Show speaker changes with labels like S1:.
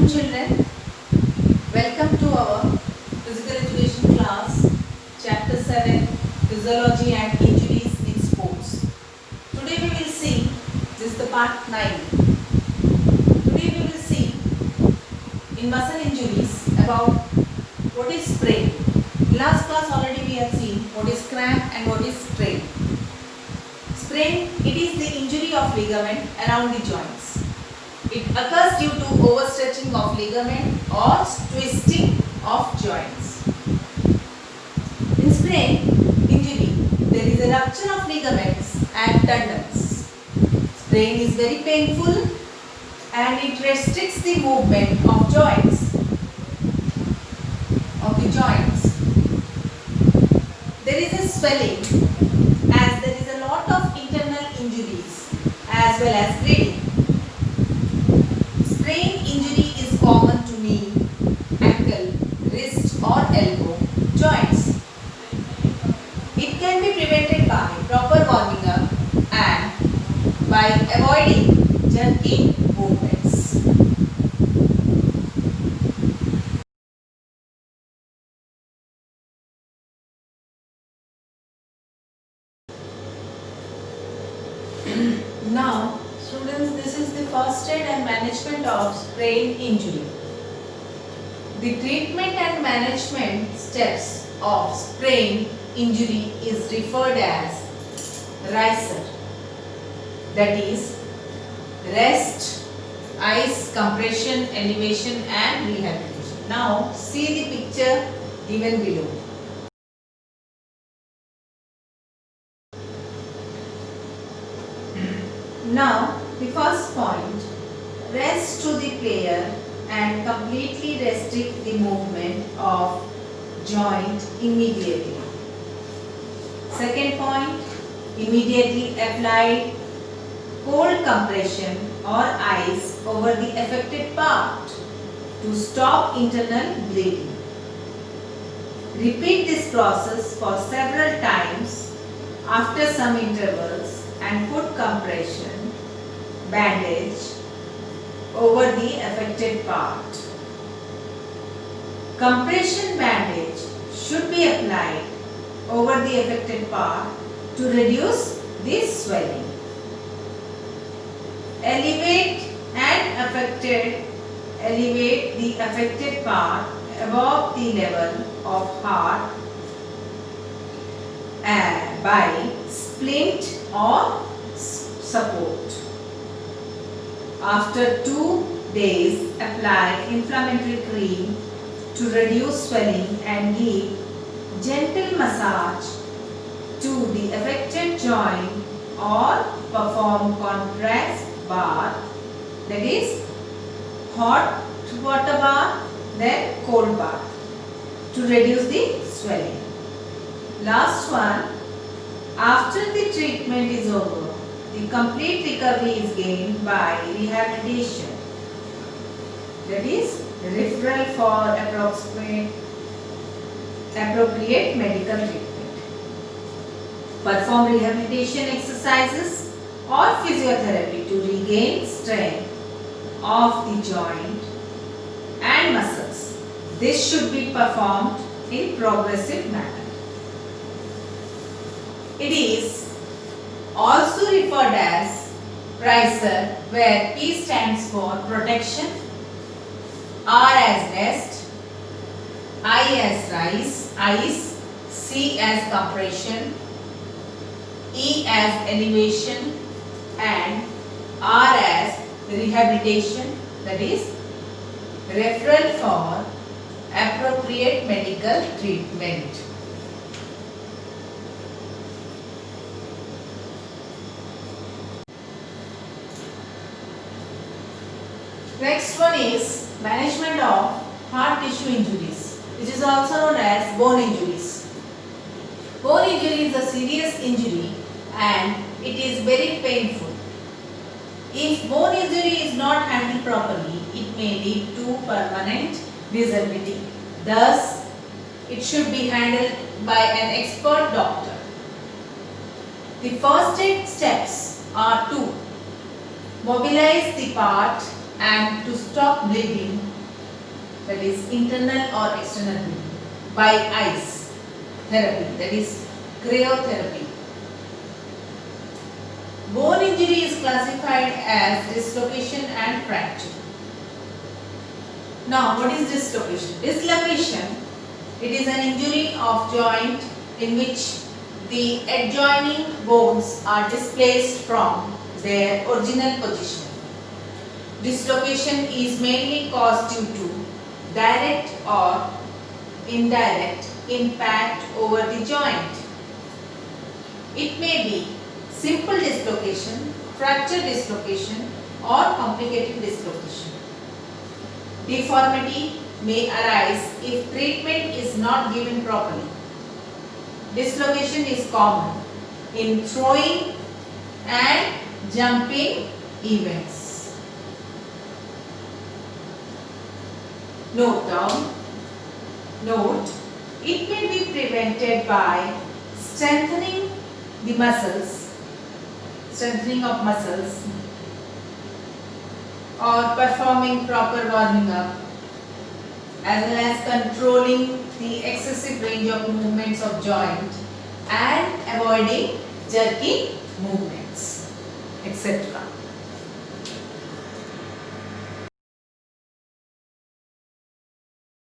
S1: afternoon, children. Welcome to our physical education class, chapter 7, Physiology and Injuries in Sports. Today we will see, this is the part 9. Today we will see in muscle injuries about what is sprain. In last class already we have seen what is cramp and what is strain. Sprain, it is the injury of ligament around the joints. It occurs due to overstretching of ligament or twisting of joints. In sprain injury, there is a rupture of ligaments and tendons. Sprain is very painful and it restricts the movement of joints. There is a swelling as there is a lot of internal injuries as well as bleeding. Sprain injury is common to knee, ankle, wrist or elbow joints. It can be prevented by proper warming up and by avoiding jerking movements. Now, students, this is the first aid and management of sprain injury. The treatment and management steps of sprain injury is referred as RICER, that is rest, ice, compression, elevation and rehabilitation. Now, see the picture given below. Now, the first point, rest to the player and completely restrict the movement of joint immediately. Second point, immediately apply cold compression or ice over the affected part to stop internal bleeding. Repeat this process for several times after some intervals and put compression bandage over the affected part. Compression bandage should be applied over the affected part to reduce the swelling. Elevate the affected part above the level of heart by splint or support. After 2 days, apply inflammatory cream to reduce swelling and give gentle massage to the affected joint or perform contrast bath, that is hot water bath then cold bath to reduce the swelling. Last one, after the treatment is over, the complete recovery is gained by rehabilitation, that is referral for appropriate medical treatment. Perform rehabilitation exercises or physiotherapy to regain strength of the joint and muscles. This should be performed in progressive manner. It is also referred as RICER, where P stands for protection, R as rest, I as ice, C as compression, E as elevation and R as rehabilitation, that is referral for appropriate medical treatment. Next one is management of heart tissue injuries, which is also known as bone injuries. Bone injury is a serious injury and it is very painful. If bone injury is not handled properly, it may lead to permanent disability. Thus, it should be handled by an expert doctor. The first aid steps are to mobilize the part and to stop bleeding that is internal or external healing, by ice therapy, that is cryotherapy. Bone injury is classified as dislocation and fracture. Now, what is dislocation? Dislocation, it is an injury of joint in which the adjoining bones are displaced from their original position. Dislocation is mainly caused due to direct or indirect impact over the joint. It may be simple dislocation, fracture dislocation, or complicated dislocation. Deformity may arise if treatment is not given properly. Dislocation is common in throwing and jumping events. Note down. Note, it may be prevented by strengthening the muscles, strengthening of muscles, or performing proper warming up, as well as controlling the excessive range of movements of joint and avoiding jerky movements, etc.